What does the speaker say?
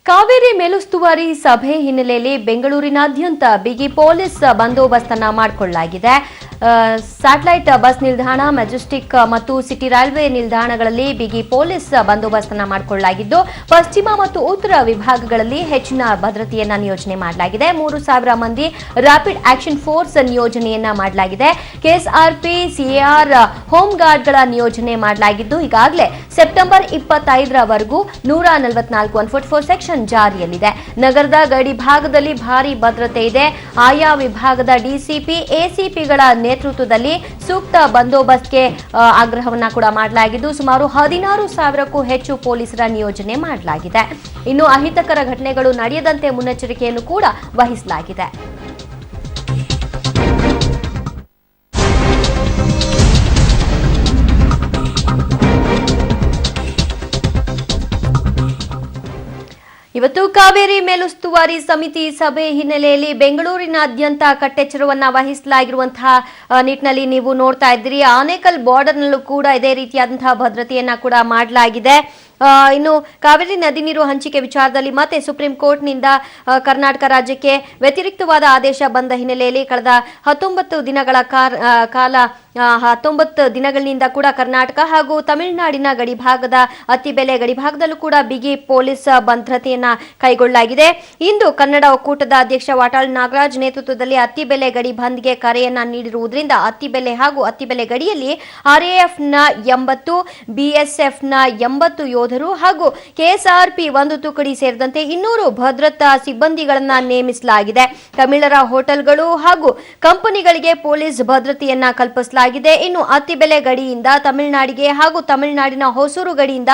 ಕಾವೇರಿ ಮೇಲುಸ್ತುವಾರಿ ಸಭೆ ಹಿನ್ನೆಲೆಯಲ್ಲಿ ಬೆಂಗಳೂರಿನಾದ್ಯಂತ ಬಿಗಿ ಪೊಲೀಸ್ ಬಂದೋಬಸ್ತ್ ಅನ್ನು ಮಾಡಿಕೊಳ್ಳಲಾಗಿದೆ. ಸ್ಯಾಟಲೈಟ್ ಬಸ್ ನಿಲ್ದಾಣ, ಮೆಜೆಸ್ಟಿಕ್ ಮತ್ತು ಸಿಟಿ ರೈಲ್ವೆ ನಿಲ್ದಾಣಗಳಲ್ಲಿ ಬಿಗಿ ಪೊಲೀಸ್ ಬಂದೋಬಸ್ತ್ ಅನ್ನು ಮಾಡಿಕೊಳ್ಳಲಾಗಿದ್ದು, ಪಶ್ಚಿಮ ಮತ್ತು ಉತ್ತರ ವಿಭಾಗಗಳಲ್ಲಿ ಹೆಚ್ಚಿನ ಭದ್ರತೆಯನ್ನ ನಿಯೋಜನೆ ಮಾಡಲಾಗಿದೆ. 3,000 ಮಂದಿ ರ್ಯಾಪಿಡ್ ಆಕ್ಷನ್ ಫೋರ್ಸ್ ನಿಯೋಜನೆಯನ್ನ ಮಾಡಲಾಗಿದೆ. ಕೆಎಸ್ಆರ್ಪಿ, ಸಿಎಆರ್, ಹೋಮ್ ಗಾರ್ಡ್ಗಳ ನಿಯೋಜನೆ ಮಾಡಲಾಗಿದ್ದು, ಈಗಾಗಲೇ ಸೆಪ್ಟೆಂಬರ್ 25ರವರೆಗೂ 144 144 ಸೆಕ್ಷನ್ ಜಾರಿಯಲ್ಲಿದೆ. ನಗರದ ಗಡಿ ಭಾಗದಲ್ಲಿ ಭಾರಿ ಭದ್ರತೆ ಇದೆ. ಆಯಾ ವಿಭಾಗದ ಡಿಸಿಪಿ, ಎಸಿಪಿಗಳ ನೇತೃತ್ವದಲ್ಲಿ ಸೂಕ್ತ ಬಂದೋಬಸ್ತ್ಗೆ ಆಗ್ರಹವನ್ನ ಕೂಡ ಮಾಡಲಾಗಿದ್ದು, ಸುಮಾರು 16,000ಕ್ಕೂ ಹೆಚ್ಚು ಪೊಲೀಸರ ನಿಯೋಜನೆ ಮಾಡಲಾಗಿದೆ. ಇನ್ನು ಅಹಿತಕರ ಘಟನೆಗಳು ನಡೆಯದಂತೆ ಮುನ್ನೆಚ್ಚರಿಕೆಯನ್ನು ಕೂಡ ವಹಿಸಲಾಗಿದೆ. ಇವತ್ತು ಕಾವೇರಿ ಮೇಲುಸ್ತುವಾರಿ ಸಮಿತಿ ಸಭೆ ಹಿನ್ನೆಲೆಯಲ್ಲಿ ಬೆಂಗಳೂರಿನಾದ್ಯಂತ ಕಟ್ಟೆಚ್ಚರವನ್ನ ವಹಿಸಲಾಗಿರುವಂತಹ ನಿಟ್ಟಿನಲ್ಲಿ ನೀವು ನೋಡ್ತಾ ಇದ್ದೀರಿ. ಆನೇಕಲ್ ಬಾರ್ಡರ್ನಲ್ಲೂ ಕೂಡ ಇದೇ ರೀತಿಯಾದಂತಹ ಭದ್ರತೆಯನ್ನ ಕೂಡ ಮಾಡಲಾಗಿದೆ. ಇನ್ನು ಕಾವೇರಿ ನದಿ ನೀರು ಹಂಚಿಕೆ ವಿಚಾರದಲ್ಲಿ ಮತ್ತೆ ಸುಪ್ರೀಂ ಕೋರ್ಟ್ನಿಂದ ಕರ್ನಾಟಕ ರಾಜ್ಯಕ್ಕೆ ವ್ಯತಿರಿಕ್ತವಾದ ಆದೇಶ ಬಂದ ಹಿನ್ನೆಲೆಯಲ್ಲಿ ಕಳೆದ 19 ದಿನಗಳ ಕಾಲ 19 ದಿನಗಳಿಂದ ಕೂಡ ಕರ್ನಾಟಕ ಹಾಗೂ ತಮಿಳುನಾಡಿನ ಗಡಿಭಾಗದ ಅತ್ತಿಬೆಲೆ ಗಡಿಭಾಗದಲ್ಲೂ ಕೂಡ ಬಿಗಿ ಪೊಲೀಸ್ ಭದ್ರತೆಯನ್ನ ಕೈಗೊಳ್ಳಲಾಗಿದೆ. ಇಂದು ಕನ್ನಡ ಒಕ್ಕೂಟದ ಅಧ್ಯಕ್ಷ ವಾಟಾಳ್ ನಾಗರಾಜ್ ನೇತೃತ್ವದಲ್ಲಿ ಅತ್ತಿಬೆಲೆ ಗಡಿ ಬಂದ್ಗೆ ಕರೆಯನ್ನ ನೀಡಿರುವುದರಿಂದ ಅತ್ತಿಬೆಲೆ ಹಾಗೂ ಅತ್ತಿಬೆಲೆ ಗಡಿಯಲ್ಲಿ ಆರ್ಎಎಫ್ನ 80, ಬಿಎಸ್ಎಫ್ನ 80 ಯೋಧರು ಹಾಗೂ ಕೆಎಸ್ಆರ್ಪಿ 1 ತುಕಡಿ ಸೇರಿದಂತೆ 200 ಭದ್ರತಾ ಸಿಬ್ಬಂದಿಗಳನ್ನ ನೇಮಿಸಲಾಗಿದೆ. ತಮಿಳರ ಹೋಟೆಲ್ಗಳು ಹಾಗೂ ಕಂಪನಿಗಳಿಗೆ ಪೊಲೀಸ್ ಭದ್ರತೆಯನ್ನ ಕಲ್ಪಿಸಲಾಗಿದೆ. ಇನ್ನು ಅತ್ತಿಬೆಲೆ ಗಡಿಯಿಂದ ತಮಿಳುನಾಡಿಗೆ ಹಾಗೂ ತಮಿಳುನಾಡಿನ ಹೊಸೂರು ಗಡಿಯಿಂದ